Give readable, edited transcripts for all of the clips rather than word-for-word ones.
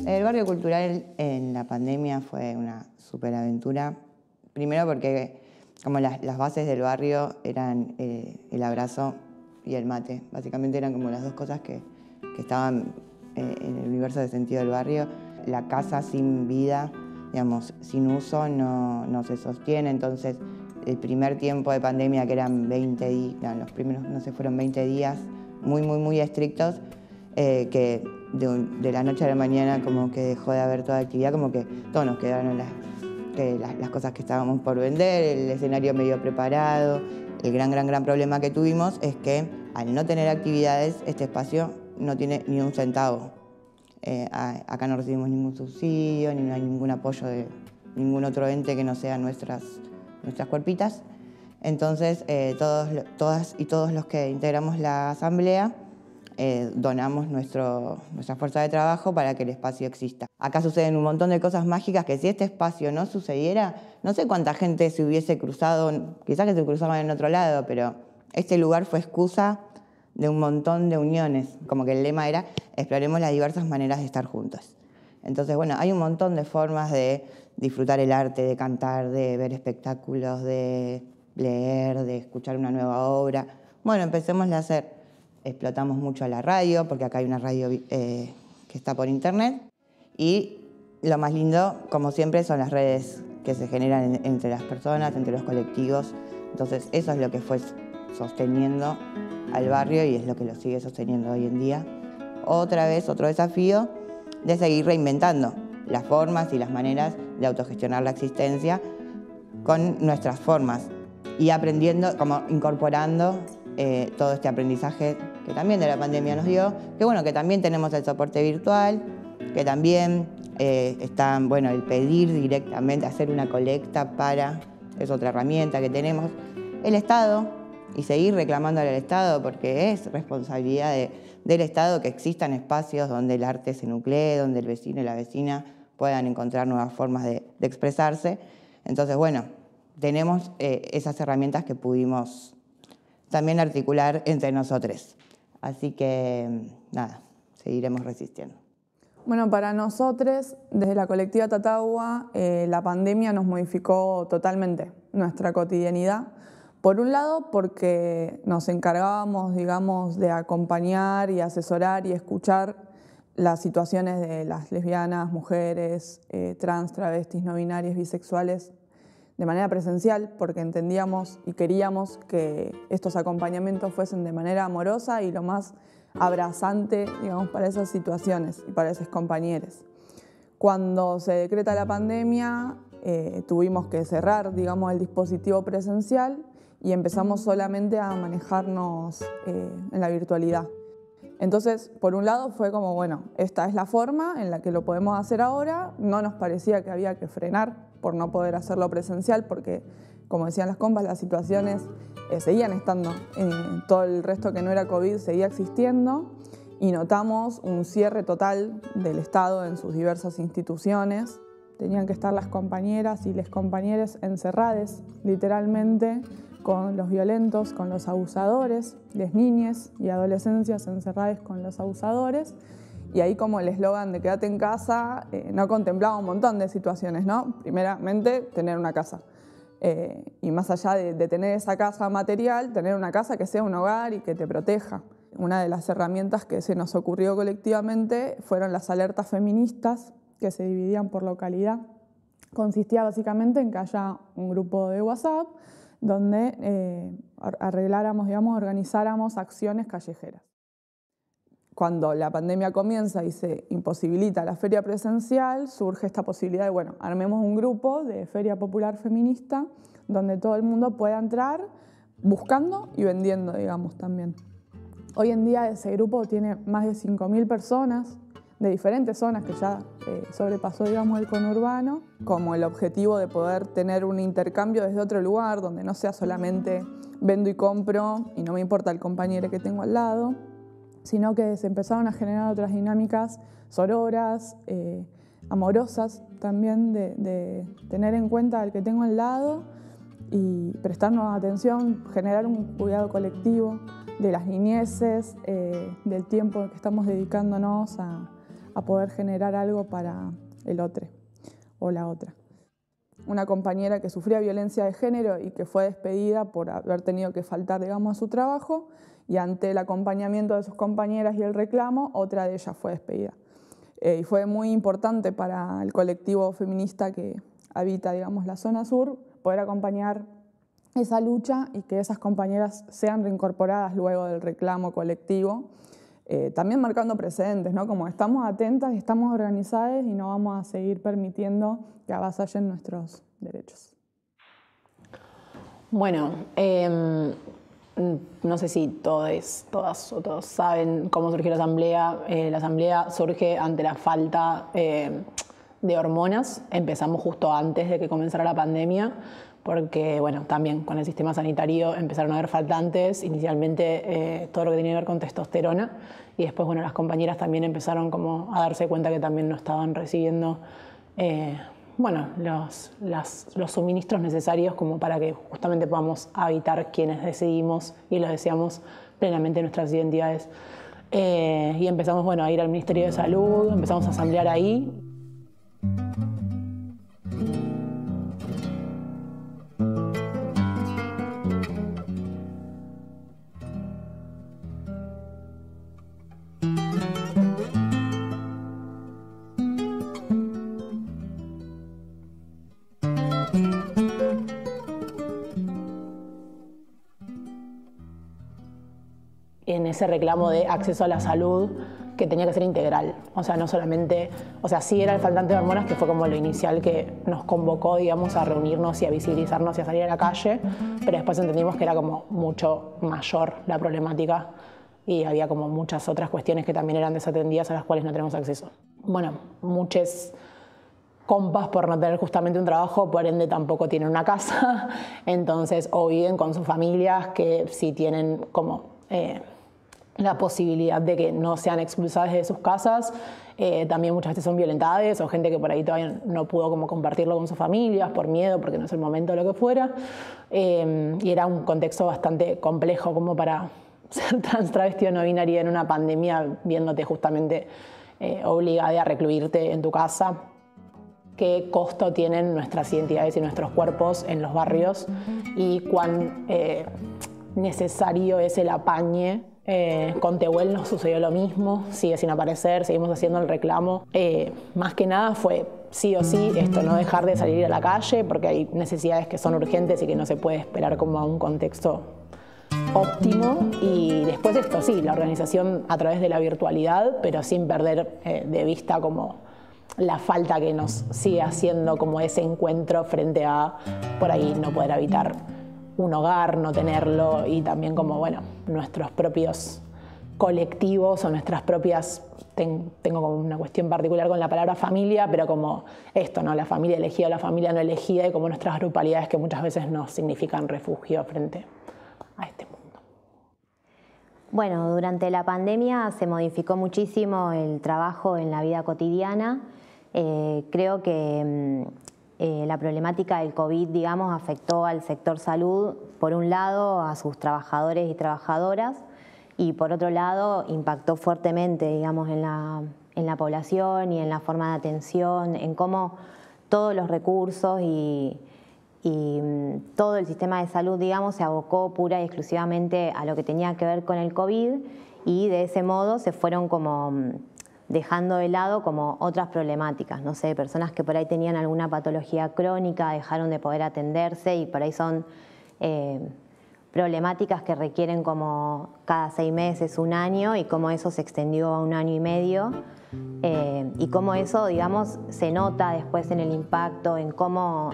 El barrio cultural en la pandemia fue una superaventura. Primero porque como las bases del barrio eran el abrazo y el mate. Básicamente eran como las dos cosas que estaban en el universo de sentido del barrio. La casa sin vida, digamos, sin uso, no se sostiene. Entonces, el primer tiempo de pandemia, que eran 20 días, los primeros, no sé, fueron 20 días muy estrictos, que de la noche a la mañana como que dejó de haber toda actividad, como que todos nos quedaron las cosas que estábamos por vender, el escenario medio preparado. El gran problema que tuvimos es que al no tener actividades, este espacio no tiene ni un centavo. Acá no recibimos ningún subsidio, ni no hay ningún apoyo de ningún otro ente que no sean nuestras cuerpitas. Entonces, todas y todos los que integramos la asamblea donamos nuestra fuerza de trabajo para que el espacio exista. Acá suceden un montón de cosas mágicas que si este espacio no sucediera, no sé cuánta gente se hubiese cruzado, quizás que se cruzaban en otro lado, pero este lugar fue excusa de un montón de uniones. Como que el lema era, exploremos las diversas maneras de estar juntos. Entonces, bueno, hay un montón de formas de disfrutar el arte, de cantar, de ver espectáculos, de leer, de escuchar una nueva obra. Bueno, empecémosla a hacer. Explotamos mucho la radio, porque acá hay una radio que está por internet. Y lo más lindo, como siempre, son las redes que se generan entre las personas, entre los colectivos. Entonces, eso es lo que fue sosteniendo al barrio y es lo que lo sigue sosteniendo hoy en día. Otra vez, otro desafío de seguir reinventando las formas y las maneras de autogestionar la existencia con nuestras formas y aprendiendo, como incorporando todo este aprendizaje que también de la pandemia nos dio, que bueno, que también tenemos el soporte virtual, que también está, bueno, el pedir directamente, hacer una colecta es otra herramienta que tenemos. El Estado, y seguir reclamándole al Estado, porque es responsabilidad del Estado que existan espacios donde el arte se nuclee, donde el vecino y la vecina puedan encontrar nuevas formas de expresarse. Entonces, bueno, tenemos esas herramientas que pudimos también articular entre nosotros. Así que, nada, seguiremos resistiendo. Bueno, para nosotros, desde la colectiva Tatagua, la pandemia nos modificó totalmente nuestra cotidianidad. Por un lado, porque nos encargábamos, digamos, de acompañar y asesorar y escuchar las situaciones de las lesbianas, mujeres, trans, travestis, no binarias, bisexuales, de manera presencial, porque entendíamos y queríamos que estos acompañamientos fuesen de manera amorosa y lo más abrazante, digamos, para esas situaciones y para esos compañeros. Cuando se decreta la pandemia, tuvimos que cerrar, digamos, el dispositivo presencial y empezamos solamente a manejarnos en la virtualidad. Entonces, por un lado fue como, bueno, esta es la forma en la que lo podemos hacer ahora. No nos parecía que había que frenar por no poder hacerlo presencial porque, como decían las compas, las situaciones seguían estando. Todo el resto que no era COVID seguía existiendo y notamos un cierre total del Estado en sus diversas instituciones. Tenían que estar las compañeras y los compañeros encerrados, literalmente, con los violentos, con los abusadores, las niñas y adolescencias encerradas con los abusadores. Y ahí, como el eslogan de quédate en casa, no contemplaba un montón de situaciones, ¿no? Primeramente, tener una casa. Y más allá de tener esa casa material, tener una casa que sea un hogar y que te proteja. Una de las herramientas que se nos ocurrió colectivamente fueron las alertas feministas, que se dividían por localidad. Consistía básicamente en que haya un grupo de WhatsApp donde arregláramos, digamos, organizáramos acciones callejeras. Cuando la pandemia comienza y se imposibilita la feria presencial, surge esta posibilidad de, bueno, armemos un grupo de feria popular feminista donde todo el mundo pueda entrar buscando y vendiendo, digamos, también. Hoy en día ese grupo tiene más de 5.000 personas, de diferentes zonas que ya sobrepasó, digamos, el conurbano, como el objetivo de poder tener un intercambio desde otro lugar, donde no sea solamente vendo y compro y no me importa el compañero que tengo al lado, sino que se empezaron a generar otras dinámicas sororas, amorosas también, de tener en cuenta al que tengo al lado y prestarnos atención, generar un cuidado colectivo de las niñeces, del tiempo que estamos dedicándonos a poder generar algo para el otro o la otra. Una compañera que sufría violencia de género y que fue despedida por haber tenido que faltar, digamos, a su trabajo, y ante el acompañamiento de sus compañeras y el reclamo, otra de ellas fue despedida. Y fue muy importante para el colectivo feminista que habita, digamos, la zona sur, poder acompañar esa lucha y que esas compañeras sean reincorporadas luego del reclamo colectivo, también marcando precedentes, ¿no? Como estamos atentas y estamos organizadas y no vamos a seguir permitiendo que avasallen nuestros derechos. Bueno, no sé si todas o todos saben cómo surgió la asamblea. La asamblea surge ante la falta de hormonas. Empezamos justo antes de que comenzara la pandemia, porque bueno, también con el sistema sanitario empezaron a haber faltantes, inicialmente todo lo que tenía que ver con testosterona, y después bueno, las compañeras también empezaron como a darse cuenta que también no estaban recibiendo bueno, los suministros necesarios como para que justamente podamos habitar quienes decidimos y lo deseamos plenamente nuestras identidades. Y empezamos bueno, a ir al Ministerio de Salud, empezamos a asamblear ahí. En ese reclamo de acceso a la salud que tenía que ser integral, o sea, no solamente, o sea, sí era el faltante de hormonas, que fue como lo inicial que nos convocó, digamos, a reunirnos y a visibilizarnos y a salir a la calle, pero después entendimos que era como mucho mayor la problemática y había como muchas otras cuestiones que también eran desatendidas a las cuales no tenemos acceso. Bueno, muchos compas por no tener justamente un trabajo, por ende tampoco tienen una casa, entonces o viven con sus familias que sí tienen como la posibilidad de que no sean expulsadas de sus casas. También muchas veces son violentadas o gente que por ahí todavía no pudo como compartirlo con sus familias por miedo, porque no es el momento o lo que fuera. Y era un contexto bastante complejo como para ser trans, travesti o no binaria en una pandemia, viéndote justamente obligada a recluirte en tu casa. Qué costo tienen nuestras identidades y nuestros cuerpos en los barrios y cuán necesario es el apañe. Con Tehuel nos sucedió lo mismo, sigue sin aparecer, seguimos haciendo el reclamo. Más que nada fue sí o sí esto, no dejar de salir a la calle porque hay necesidades que son urgentes y que no se puede esperar como a un contexto óptimo. Y después esto sí, la organización a través de la virtualidad, pero sin perder de vista como la falta que nos sigue haciendo como ese encuentro frente a por ahí no poder habitar un hogar, no tenerlo, y también como, bueno, nuestros propios colectivos o nuestras propias, tengo como una cuestión particular con la palabra familia, pero como esto, ¿no? La familia elegida o la familia no elegida, y como nuestras grupalidades que muchas veces nos significan refugio frente a este mundo. Bueno, durante la pandemia se modificó muchísimo el trabajo en la vida cotidiana. Creo que la problemática del COVID, digamos, afectó al sector salud, por un lado, a sus trabajadores y trabajadoras, y por otro lado, impactó fuertemente, digamos, en la población y en la forma de atención, en cómo todos los recursos y todo el sistema de salud, digamos, se abocó pura y exclusivamente a lo que tenía que ver con el COVID, y de ese modo se fueron como dejando de lado como otras problemáticas, no sé, personas que por ahí tenían alguna patología crónica, dejaron de poder atenderse, y por ahí son problemáticas que requieren como cada 6 meses, 1 año, y cómo eso se extendió a 1 año y medio, y cómo eso, digamos, se nota después en el impacto, en cómo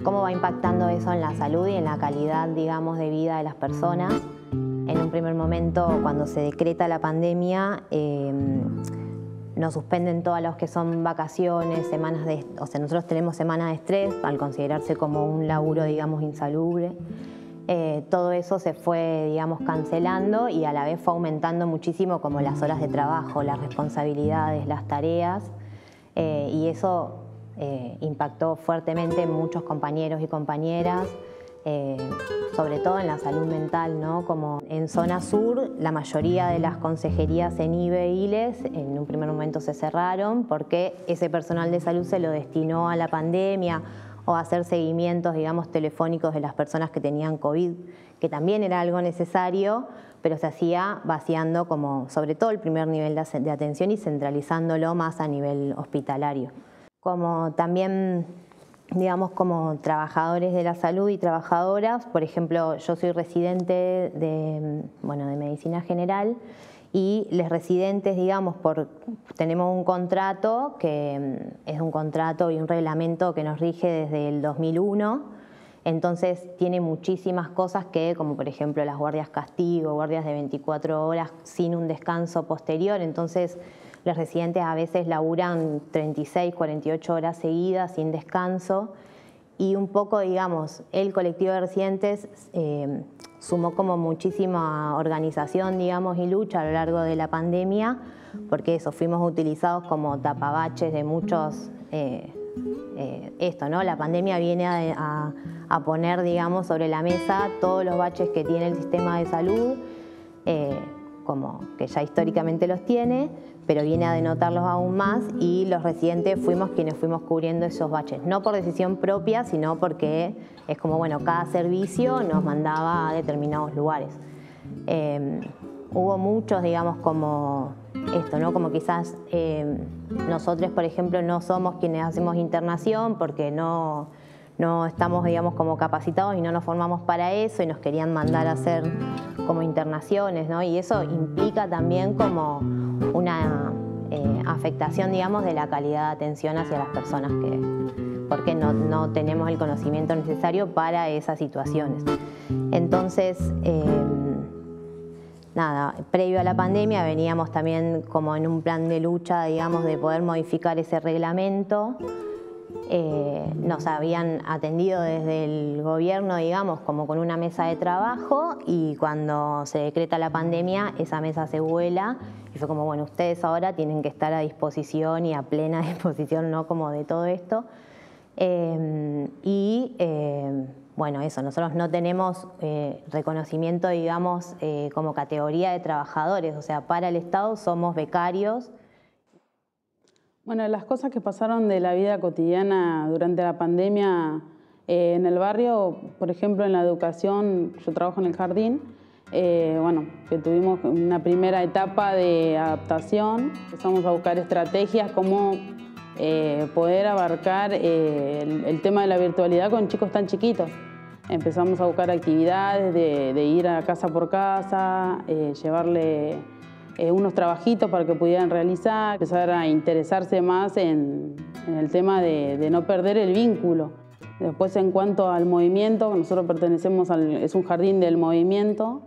va impactando eso en la salud y en la calidad, digamos, de vida de las personas. En un primer momento, cuando se decreta la pandemia, nos suspenden todas las que son vacaciones, semanas de, o sea, nosotros tenemos semanas de estrés al considerarse como un laburo, digamos, insalubre. Todo eso se fue, digamos, cancelando y a la vez fue aumentando muchísimo como las horas de trabajo, las responsabilidades, las tareas, y eso impactó fuertemente en muchos compañeros y compañeras, sobre todo en la salud mental, ¿no? Como en zona sur, la mayoría de las consejerías en IBE e ILES en un primer momento se cerraron porque ese personal de salud se lo destinó a la pandemia o a hacer seguimientos, digamos, telefónicos de las personas que tenían COVID, que también era algo necesario, pero se hacía vaciando como, sobre todo el primer nivel de atención y centralizándolo más a nivel hospitalario. Como también, digamos, como trabajadores de la salud y trabajadoras, por ejemplo, yo soy residente de medicina general y los residentes, digamos, tenemos un contrato que es un contrato y un reglamento que nos rige desde el 2001, entonces tiene muchísimas cosas que, como por ejemplo las guardias castigo, guardias de 24 horas sin un descanso posterior, entonces los residentes a veces laburan 36, 48 horas seguidas sin descanso y un poco, digamos, el colectivo de residentes sumó como muchísima organización, digamos, y lucha a lo largo de la pandemia, porque eso, fuimos utilizados como tapabaches de muchos, ¿no? La pandemia viene a poner, digamos, sobre la mesa todos los baches que tiene el sistema de salud, como que ya históricamente los tiene, pero viene a denotarlos aún más y los residentes fuimos quienes fuimos cubriendo esos baches, no por decisión propia, sino porque es como, bueno, cada servicio nos mandaba a determinados lugares. Hubo muchos, digamos, como esto, ¿no? Como quizás nosotros, por ejemplo, no somos quienes hacemos internación porque no estamos, digamos, como capacitados y no nos formamos para eso y nos querían mandar a hacer como internaciones, ¿no? Y eso implica también como una afectación, digamos, de la calidad de atención hacia las personas porque no tenemos el conocimiento necesario para esas situaciones. Entonces, nada, previo a la pandemia veníamos también como en un plan de lucha, digamos, de poder modificar ese reglamento. Nos habían atendido desde el gobierno, digamos, como con una mesa de trabajo y cuando se decreta la pandemia, esa mesa se vuela y fue como, bueno, ustedes ahora tienen que estar a disposición y a plena disposición, ¿no? Como de todo esto. Bueno, eso, nosotros no tenemos reconocimiento, digamos, como categoría de trabajadores, o sea, para el Estado somos becarios. Bueno, las cosas que pasaron de la vida cotidiana durante la pandemia en el barrio, por ejemplo, en la educación, yo trabajo en el jardín, que tuvimos una primera etapa de adaptación, empezamos a buscar estrategias como poder abarcar el tema de la virtualidad con chicos tan chiquitos. Empezamos a buscar actividades de ir a casa por casa, llevarle unos trabajitos para que pudieran realizar, empezar a interesarse más en el tema de no perder el vínculo. Después, en cuanto al movimiento, nosotros pertenecemos es un jardín del movimiento,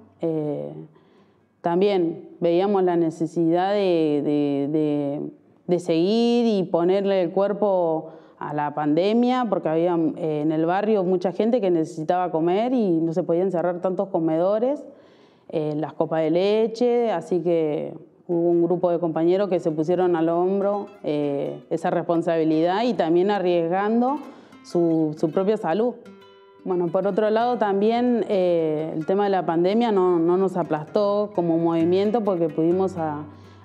también veíamos la necesidad de seguir y ponerle el cuerpo a la pandemia, porque había en el barrio mucha gente que necesitaba comer y no se podían cerrar tantos comedores. Las copas de leche, así que hubo un grupo de compañeros que se pusieron al hombro esa responsabilidad y también arriesgando su propia salud. Bueno, por otro lado también el tema de la pandemia no nos aplastó como movimiento porque pudimos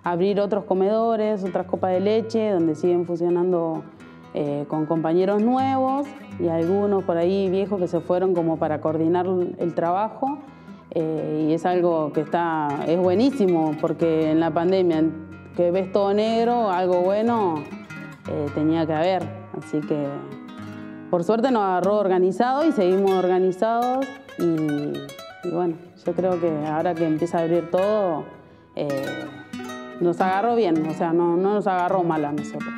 abrir otros comedores, otras copas de leche, donde siguen funcionando con compañeros nuevos y algunos por ahí viejos que se fueron como para coordinar el trabajo. Y es algo que es buenísimo porque en la pandemia que ves todo negro, algo bueno tenía que haber, así que por suerte nos agarró organizado y seguimos organizados y bueno, yo creo que ahora que empieza a abrir todo nos agarró bien, o sea, no nos agarró mal a nosotros.